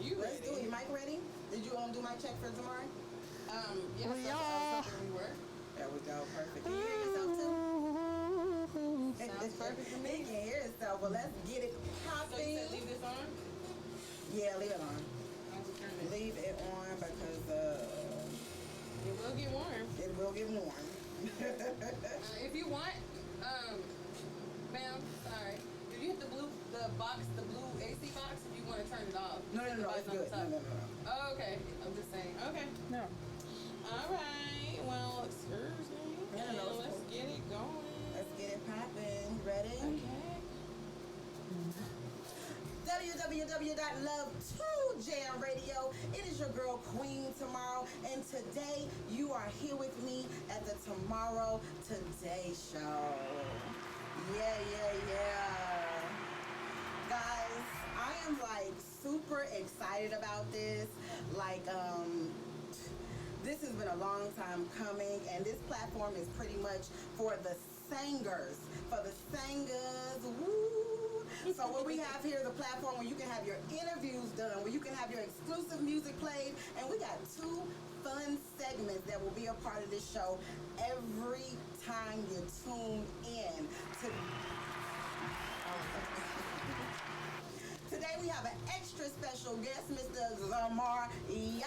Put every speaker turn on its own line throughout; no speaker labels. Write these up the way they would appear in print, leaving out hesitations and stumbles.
You
Let's
ready?
do it. Your mic ready? Did you do my check for Tomaro?
Yes,
We
I
are.
was hoping we were.
There we go. Perfect. Can you hear yourself too?
Sounds perfect to
He
me.
can hear himself. Well, let's get it
So you said
popping.
leave this on?
Yeah, leave it on.
I'll just turn it.
Leave it on because
It will get warm.
it will get warm.
If you want, ma'am, sorry. If you hit the blue AC box, if you want to turn it off.
No, it's good. No.
Oh, okay. I'm just saying. Okay.
No.
All right. Well, excuse me.
No,
And
it's
let's
cool.
get it going.
Let's get it popping. Ready?
Okay.
www.love2jam radio. It is your girl Queen Tomaro, and today you are here with me at the Tomaro Today Show. Yeah. Guys, I am like super excited about this. This has been a long time coming, and this platform is pretty much for the singers. Woo! So what we have here is a platform where you can have your interviews done, where you can have your exclusive music played, and we got 2 fun segments that will be a part of this show every time you tune in. Today we have an extra special guest, Mr. Tomaro. Yeah.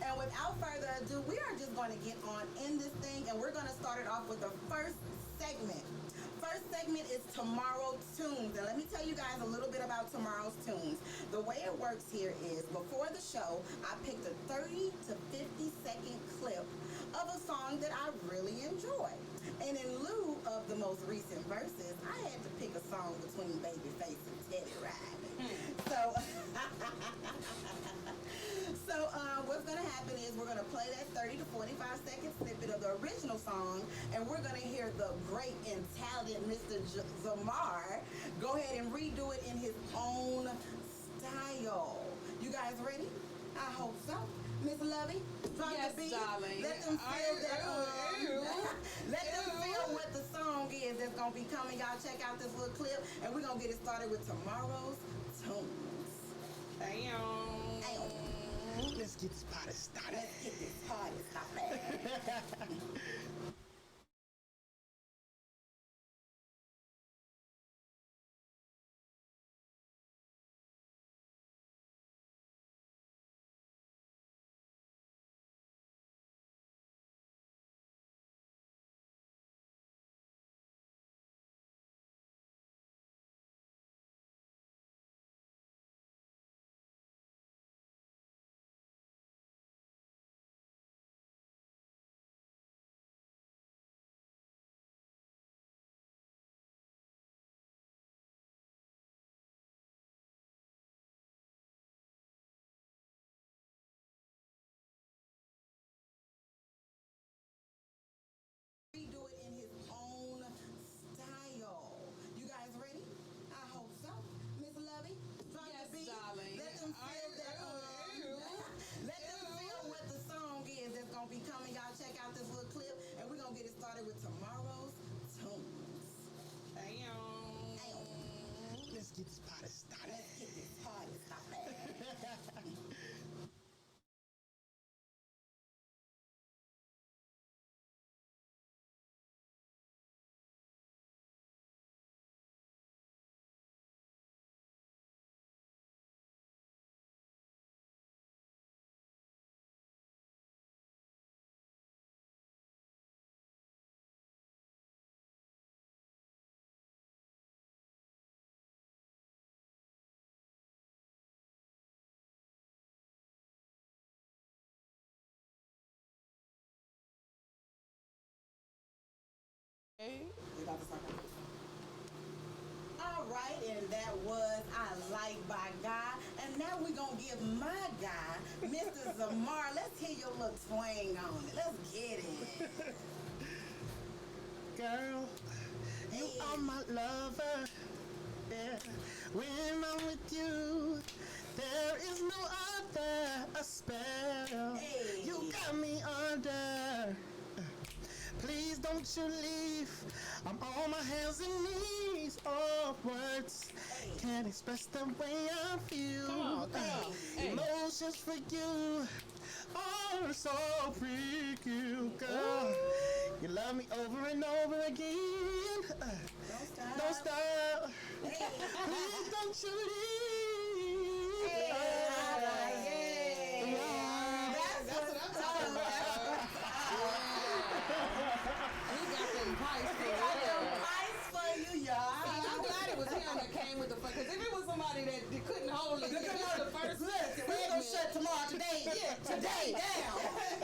And without further ado, we are just going to get on in this thing, and we're going to start it off with the first segment. First segment is Tomaro Tunes, and let me tell you guys a little bit about Tomaro's Tunes. The way it works here is, before the show, I picked a 30 to 50 second clip of a song that I really enjoy. And in lieu of the most recent verses, I had to pick a song between Babyface and Teddy Riley. So what's going to happen is we're going to play that 30 to 45 second snippet of the original song, and we're going to hear the great and talented Mr. Tomaro go ahead and redo it in his own style. You guys ready? I hope so. Miss Lovey, drop
Yes,
the beat.
darling.
Let them feel that.
Ew.
Let them feel what the song is that's gonna be coming. Y'all check out this little clip, and we're gonna get it started with Tomaro's Tunes.
Damn.
Let's get this party started.
Let's get this party started. Redo it in his own style. You guys ready? I hope so. Miss Lovey, drop
Yes,
the beat.
darling.
Let them feel that. Let them feel what the song is that's gonna be coming. Y'all check out this little clip, and we're gonna get it started with Tomaro's Tunes.
Damn.
Let's get this party started.
Let's get this party started. We about to start. All right, and that was I Like by God. And now we're going to give my guy, Mr. Tomaro. Let's hear your little twang on it. Let's get it.
Girl, you are my lover. Yeah. When I'm with you, there is no other. A spell.
Hey.
You got me under. Please don't you leave. I'm on my hands and knees. Oh, words can't express the way I feel.
Come on. Hey.
Emotions for you are so freaky, girl. You love me over and over again. Don't stop. Please don't you leave.
That's what I'm talking about. We got them pipes for you. See, I'm glad it was him that came with the fuck. Because if it was somebody that couldn't hold it, this is the first
We're gonna shut tomorrow today. Today down.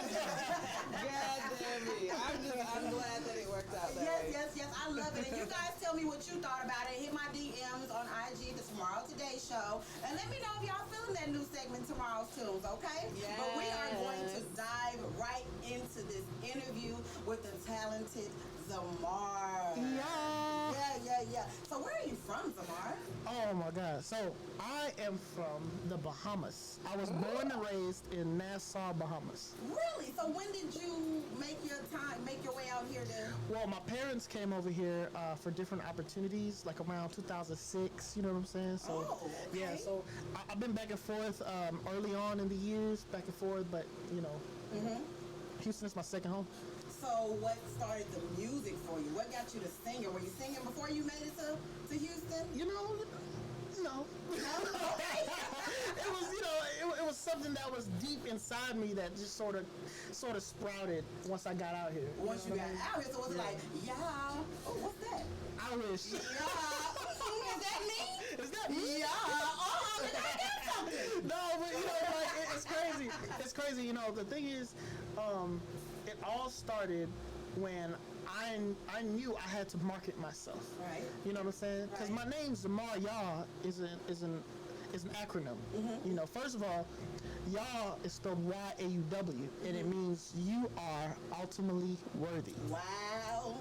God damn it. I'm glad that it worked out that way.
Yes. I love it. And you guys tell me what you thought about it. Hit my DMs on IG, the Tomorrow Today Show. And let me know if y'all feeling that new segment, Tomorrow's Tunes, okay?
Yes.
But we are going to dive right into this interview with the talented Zamar.
Yeah.
So where are you from, Zamar?
Oh my God. So I am from the Bahamas. I was born and raised in Nassau, Bahamas.
Really? So when did you make your way out here to...
Well, my parents came over here for different opportunities, like around 2006, you know what I'm saying? So,
okay.
Yeah, so I've been back and forth early on in the years, back and forth, but, you know, Houston's my second home.
So what started the music for you? What got you to singing? Were you singing before you made it to Houston?
You know, no. It was, you know, it was something that was deep inside me that just sort of sprouted once I got out here.
Once you got out here, so it was like, yeah. Oh, what's that?
Irish.
Yeah. Is that me?
Is that me?
Yeah. Oh, did I get something?
No, but you know, like it's crazy. It's crazy. You know, the thing is, it all started when I knew I had to market myself.
Right.
You know what I'm saying? Because my name Zamar Yah is an acronym. You know, first of all, Yah is spelled Y-A-U-W, and it means you are ultimately worthy.
Wow.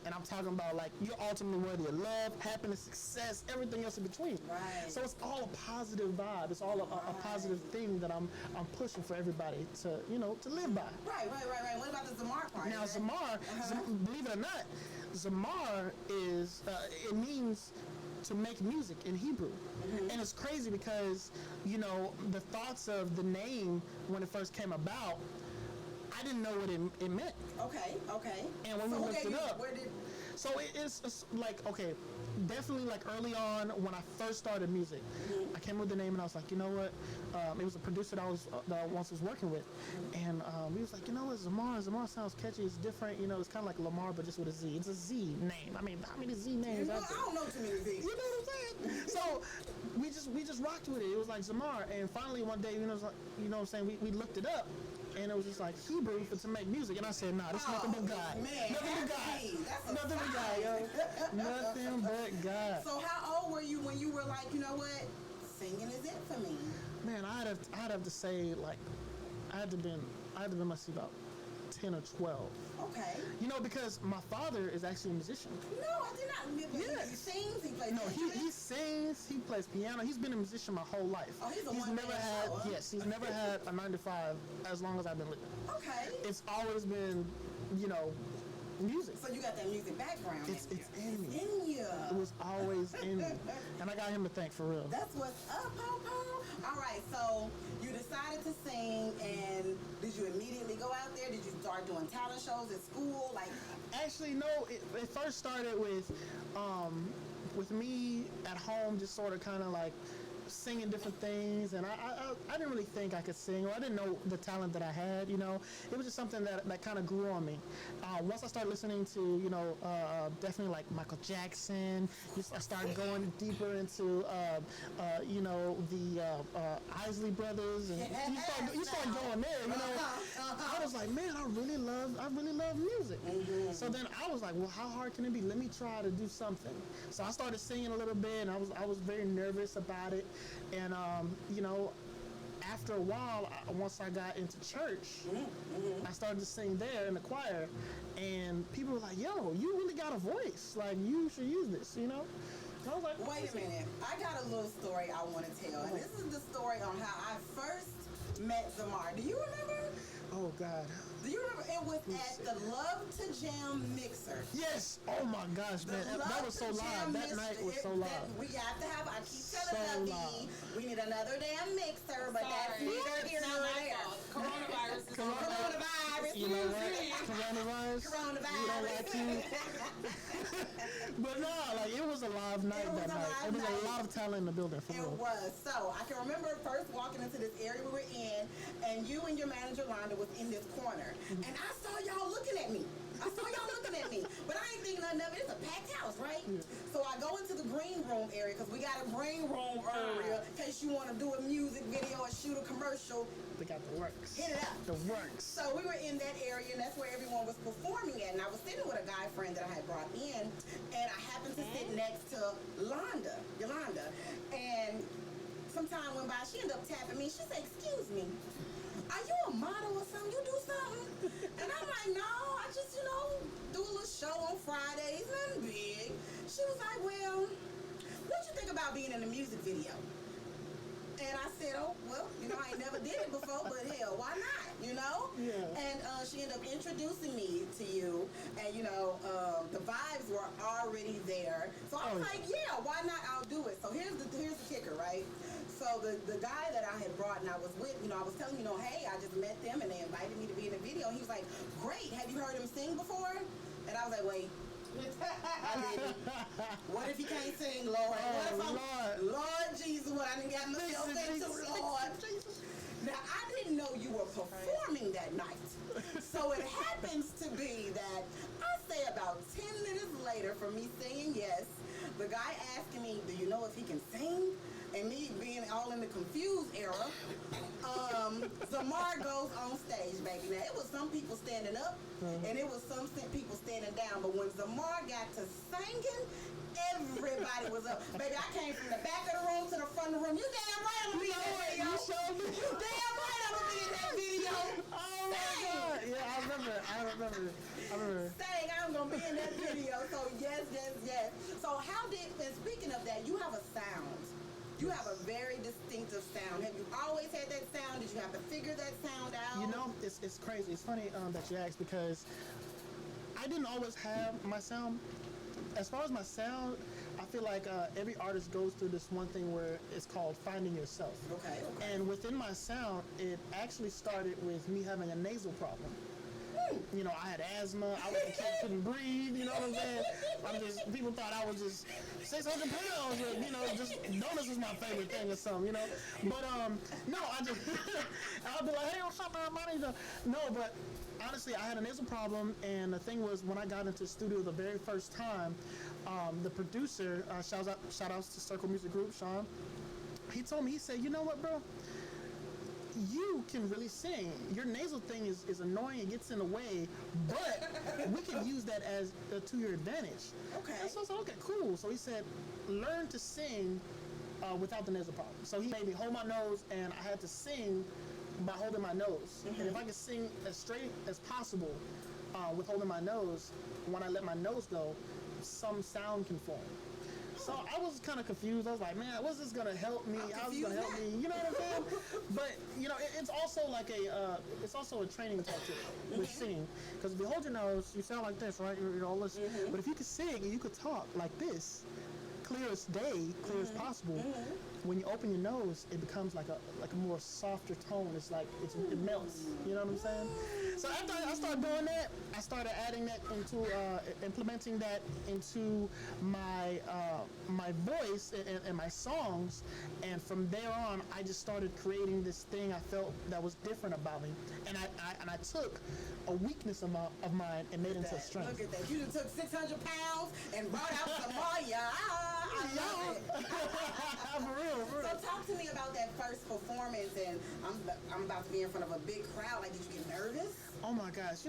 And I'm talking about like you're ultimately worthy of love, happiness, success, everything else in between.
Right.
So it's all a positive vibe. It's all a positive thing that I'm pushing for everybody to live by.
Right. What about the Zamar part?
Now Zamar, believe it or not, Zamar is it means to make music in Hebrew. And it's crazy because, you know, the thoughts of the name when it first came about, I didn't know what it meant.
Okay.
And when we looked it up,
where did...
so it's like, okay, definitely like early on when I first started music, I came up with the name and I was like, you know what? It was a producer that I once was working with, and he was like, you know what, Zamar sounds catchy. It's different, you know. It's kind of like Lamar, but just with a Z. It's a Z name. I mean, how many Z names?
I don't know too many Z's.
You know what I'm saying? So we just rocked with it. It was like Zamar, and finally one day, you know what I'm saying? We looked it up. And it was just like Hebrew to make music, and I said, "Nah, this is nothing but God. Nothing but God. Nothing but God, yo. Nothing but God."
So how old were you when you were like, you know what, singing is it for me?
Man, I'd have to say like, I had to been must see about 10 or 12.
Okay.
You know, because my father is actually a musician.
No, I did not.
Yes.
He sings. He plays.
No, he sings. He plays piano. He's been a musician my whole life.
Oh, he's
never had. Show, huh? Yes, he's never had a 9 to 5 as long as I've been living.
Okay.
It's always been, you know, music.
So you got that music background.
It's in me.
In you.
It was always in me, and I got him to thank for real.
That's what's up, Popo. All right, so you decided to sing, and did you immediately go out there? Did you start doing talent shows at school? Like,
actually, no. It first started with me at home, just sort of kind of like singing different things, and I didn't really think I could sing, or I didn't know the talent that I had, you know. It was just something that kind of grew on me. Once I started listening to, you know, definitely like Michael Jackson, I started going deeper into, you know, the Isley Brothers, and you start going there, you know. I was like, man, I really love music. So then I was like, well, how hard can it be? Let me try to do something. So I started singing a little bit, and I was very nervous about it. And, you know, after a while, once I got into church, I started to sing there in the choir. And people were like, yo, you really got a voice. Like, you should use this, you know? And I was like,
wait a minute. I got a little story I want to tell. And this is the story on how I first met Zamar. Do you remember?
Oh, God.
Do you remember? It was at the Love to Jam mixer.
Yes. Oh my gosh, man. That was so live. That night was so live.
We have to have. I keep telling Lovey, we need another damn mixer, but that's neither here nor there. Coronavirus.
You know what? Coronavirus. You don't like you. But no, like it was a live night that night. It was a lot of talent in the building. For real.
It was. So I can remember first walking into this area we were in, and you and your manager Londa was in this corner, and I saw y'all looking at me. But I ain't thinking nothing of it. It's a packed house, right? Yeah. So I go into the green room area because we got a green room area in case you want to do a music video or shoot a commercial.
They got the works.
Hit it up.
The works.
So we were in that area, and that's where everyone was performing at. And I was sitting with a guy friend that I had brought in, and I happened to sit next to Yolanda. And some time went by, she ended up tapping me. She said, "Excuse me, are you a model or something? You do something?" And I'm like, "No, I just, do a little show on Fridays, nothing big." She was like, "Well, what you think about being in a music video?" And I said, "Oh, well, I ain't never did it before, but hell, why not,
Yeah.
And she ended up introducing me to you, and, the vibes were already there. So I was like, yeah, why not? I'll do it. So here's the kicker, right? So the guy that I had brought and I was with, I was telling him, hey, I just met them and they invited me to be in the video. And he was like, great. Have you heard him sing before? And I was like, wait. I didn't. What if he can't sing, Lord? Lord Jesus, what I didn't get myself into, Lord. Now, I didn't know you were performing that night. So it happens to be that I say about 10 minutes later from me saying yes, the guy asking me, do you know if he can sing? And me being all in the confused era, Tomaro goes on stage, baby. Now, it was some people standing up, and it was some people standing down. But when Tomaro got to singing, everybody was up. Baby, I came from the back of the room to the front of the room. You damn right I'm going to be in that video. You damn right I'm going to be in that video.
Oh, my God. Yeah, I remember.
Saying I'm going to be in that video. So, yes. So, how did, and speaking of that, you have a sound. You have a very distinctive sound. Have you always had that sound? Did you have to figure that sound out?
It's crazy. It's funny that you asked because I didn't always have my sound. As far as my sound, I feel like every artist goes through this one thing where it's called finding yourself.
Okay.
And within my sound, it actually started with me having a nasal problem. I had asthma. I was a kid, couldn't breathe. You know what I'm saying? People thought I was just 600 pounds. Or, just donuts was my favorite thing or something. But no, I'll be like, hey, what's up, everybody? No, but honestly, I had a nasal problem, and the thing was, when I got into the studio the very first time, the producer, shout outs to Circle Music Group, Sean. He told me, he said, you know what, bro? You can really sing. Your nasal thing is annoying. It gets in the way, but we can use that as to your advantage.
Okay.
And so I said, okay, cool. So he said, learn to sing without the nasal problem. So he made me hold my nose, and I had to sing by holding my nose. And if I could sing as straight as possible with holding my nose, when I let my nose go, some sound can form. So I was kind of confused. I was like, man, what's this going to help me? How's this going to help me? You know what I'm saying? But, it's also like it's also a training tactic with singing. Because if you hold your nose, you sound like this, right? You're all this. But if you could sing and you could talk like this, clear as day, clear as possible, when you open your nose, it becomes like a more softer tone. It's like, it melts. You know what I'm saying? So after I started doing that, I started adding that into, implementing that into my my voice and my songs. And from there on, I just started creating this thing I felt that was different about me. And I took a weakness of mine and made it into a strength.
Look at that. You took 600 pounds and brought out Samaya. I love it.
For real.
So talk to me about that first performance, and I'm about to be in front of a big crowd. Like, did you get nervous?
Oh my gosh,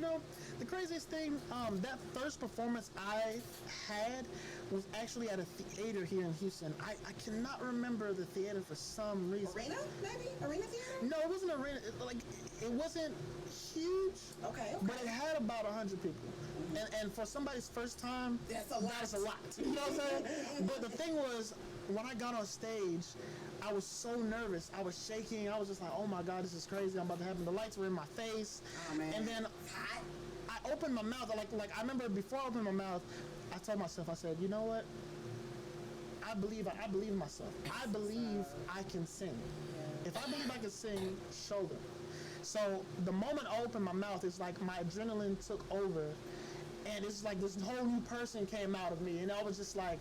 the craziest thing, that first performance I had was actually at a theater here in Houston. I cannot remember the theater for some reason.
Arena, maybe? Arena theater?
No, it wasn't arena. It wasn't huge.
Okay.
But it had about 100 people. And for somebody's first time,
that's a lot.
You know what I'm saying? But the thing was, when I got on stage, I was so nervous. I was shaking. I was just like, oh my God, this is crazy. I'm about to happen. The lights were in my face.
Oh, man.
And then I opened my mouth. Like I remember before I opened my mouth, I told myself, I said, you know what? I believe in myself. I believe I can sing. If I believe I can sing, show them. So the moment I opened my mouth, it's like my adrenaline took over, and it's like this whole new person came out of me, and I was just like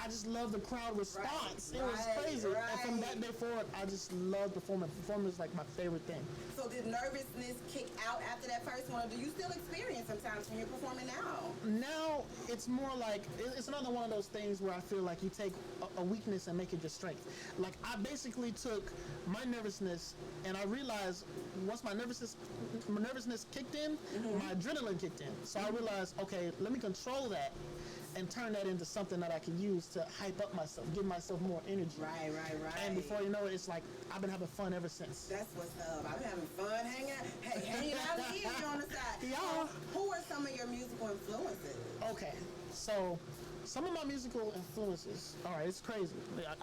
I just love the crowd response. It was crazy. And from that day forward, I just loved performing. Performing is like my favorite thing.
So did nervousness kick out after that first one, or do you still experience sometimes when you're performing now?
Now it's more like it's another one of those things where I feel like you take a weakness and make it your strength. Like I basically took my nervousness and I realized once my nervousness kicked in, my adrenaline kicked in. So I realized, okay, let me control that and turn that into something that I can use to hype up myself, give myself more energy.
Right.
And before you know it, it's like I've been having fun ever since.
That's what's up. I've been having fun hanging out with you on the side.
Yeah.
Who are some of your musical influences?
Okay, so some of my musical influences. All right, it's crazy.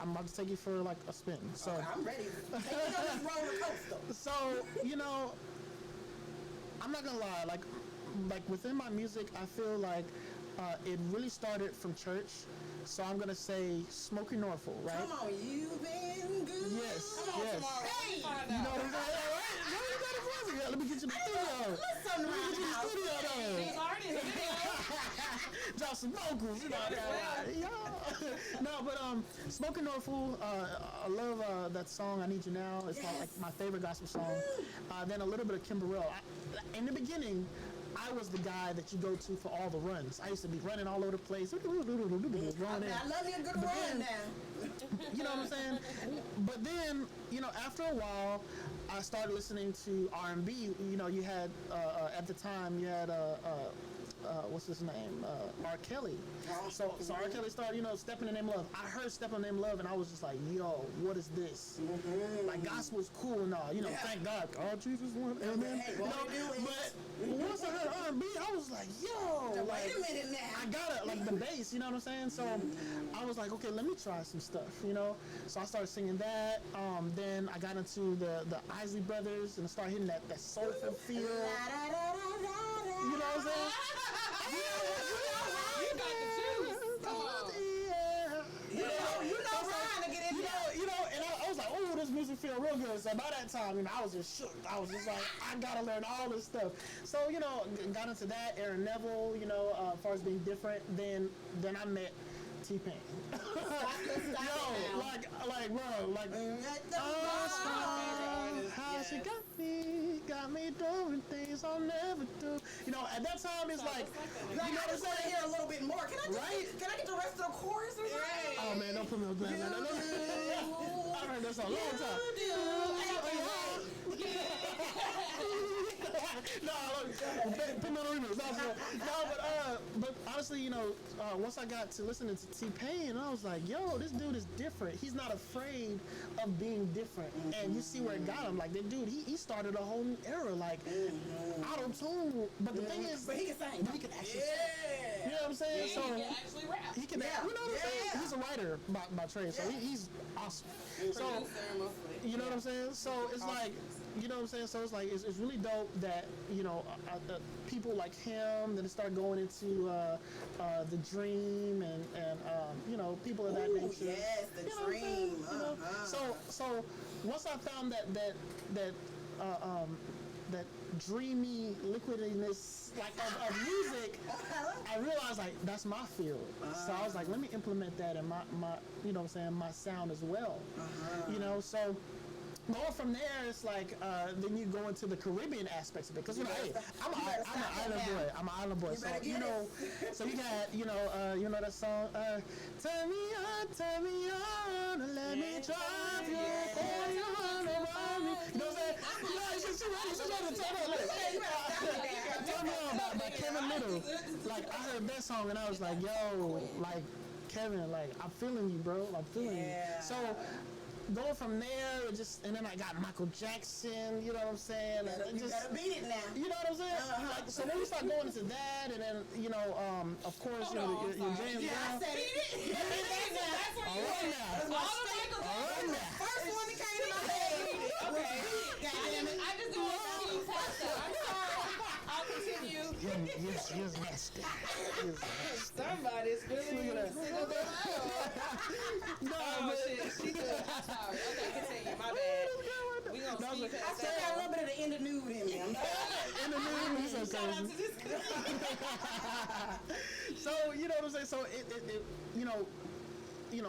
I'm about to take you for like a spin. So
Okay, I'm ready. Take me on this roller coaster.
So I'm not gonna lie. Like within my music, I feel like it really started from church. So I'm gonna say Smokey Norfolk, right?
Come on, you've been good.
Yes,
Come on,
yes.
Tomaro. Hey,
You know what I'm saying? Right? No, you got a voice. Let me get you the studio.
let's turn around the house.
She's already in the video.
Drop some vocals, you know. Yeah. No, but Smoking Norfolk, I love that song. I Need You Now. It's like my favorite gospel song. Then a little bit of Kim Burrell. In the beginning, I was the guy that you go to for all the runs. I used to be running all over the place.
I love you a good run now.
You know what I'm saying? But then, after a while, I started listening to R&B. You had, at the time, you had, what's his name? R. Kelly. So R. Kelly started, Step in the Name of Love. I heard Step in the Name of Love, and I was just like, yo, what is this? Like, gospel's cool and all. Thank God. Oh, Jesus, one, amen. But once I heard R&B, I was like, yo.
Wait a minute now.
I got it, like the bass, you know what I'm saying? So I was like, okay, let me try some stuff, So I started singing that. Then I got into the Isley Brothers and I started hitting that soulful feel. You know what I'm saying?
You got the juice. Come on.
You know trying to get in there.
And I was like, oh, this music feel real good. So by that time, I was just shook. I was just like, I gotta learn all this stuff. So, got into that, Aaron Neville, as far as being different. Then I met T-Pain. How she got me doing things I'll never do. At that time it's like,
I just want to hear a little bit more. Can I get the rest of the chorus? Right.
Oh man, don't put me on blast. I heard that song a long time. No, put me on the remix. No, but honestly, once I got to listening to T-Pain, I was like, yo, this dude is different. He's not afraid of being different. And you see where it got him. Like, that dude, he started a whole new era, like, auto-tune. But the thing is,
but he can sing.
He can actually sing. You know what I'm saying?
He can actually rap.
He can, you know what I'm saying? He's a writer by trade, so he's awesome. So, you know what I'm saying? So it's like, you know what I'm saying? So it's like, it's really dope that, people like him, then start going into The Dream and people of that nature.
Yes, The Dream.
So once I found that dreamy liquidiness of music, I realized like that's my field. So I was like, let me implement that in my my sound as well. So going from there, it's like then you go into the Caribbean aspects of it, because hey, I'm an island boy. So so you got that song, turn me on, let me drive you, pour you on around me. You know what I'm saying? She's ready to turn me on by Kevin Little. Like I heard that song and I was like, yo, like Kevin, like I'm feeling you, bro. I'm feeling you. So going from there, and then I got Michael Jackson. You know what I'm saying? And
You better beat it now.
you know what I'm saying? Like, so when we start going into that, and then of course, your James
Yeah, I
Brown.
said it.
That's where you
All right
at.
now.
All the Michael Jackson.
now.
First one that came to my head.
Okay.
Goddamn it.
I just don't want to past that. I'm sorry. I'll continue.
You're nasty.
Somebody's feeling
Look at that. No,
Oh
but-
shit, she good. I'm sorry. Okay, continue. My bad. We gonna
No,
see
but-
I still got a little bit of the end of nude in me. I'm sorry.
in the news, so
Shout out to this
So you know what I'm saying. So it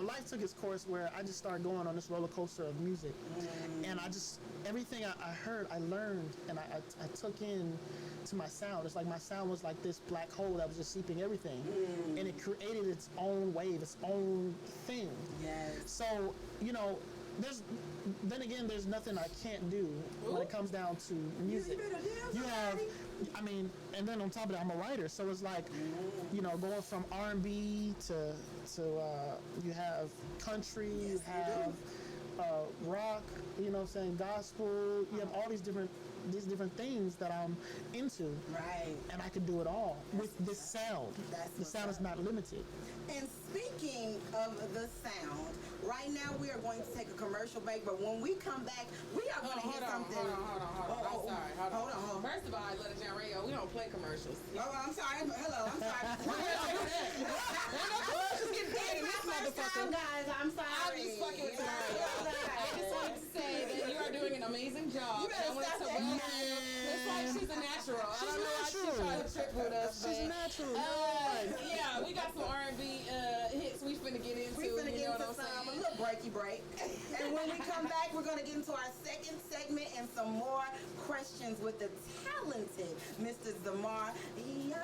life took its course where I just started going on this roller coaster of music, and everything I heard, I learned, and I took in to my sound. It's like my sound was like this black hole that was just seeping everything, and it created its own wave, its own thing.
Yes.
So there's nothing I can't do when it comes down to music.
You better dance,
You have,
somebody.
and then on top of that, I'm a writer, so it's like, going from R&B to you have country, you have rock, gospel. You have all these different things that I'm into,
Right.
and I can do it all with this sound.
That's
The
what's
sound is
up.
not limited.
And speaking of the sound, right now we are going to take a commercial break, but when we come back, we are going to hear something.
Hold on. I'm sorry. Hold on.
on.
First of all, I let it down radio. We don't play commercials.
Oh, I'm sorry. Hello, I'm sorry.
Commercials get paid in this
First
motherfucker.
time, guys. I'm sorry.
I'm just fucking with Tomaro. I just wanted to say that you are doing an amazing job.
You better
and I wanted
stop
to
that.
welcome you. It's like she's a natural. I don't know why she's
natural.
trying to trip with us.
She's
but,
natural.
yeah, we got some R&B hits we finna get into.
We're going to
you
get
know
into
what I'm
a
saying?
little breaky break. And when we come back, we're going to get into our second segment and some more questions with the talented Mr. Tomaro.
Yeah.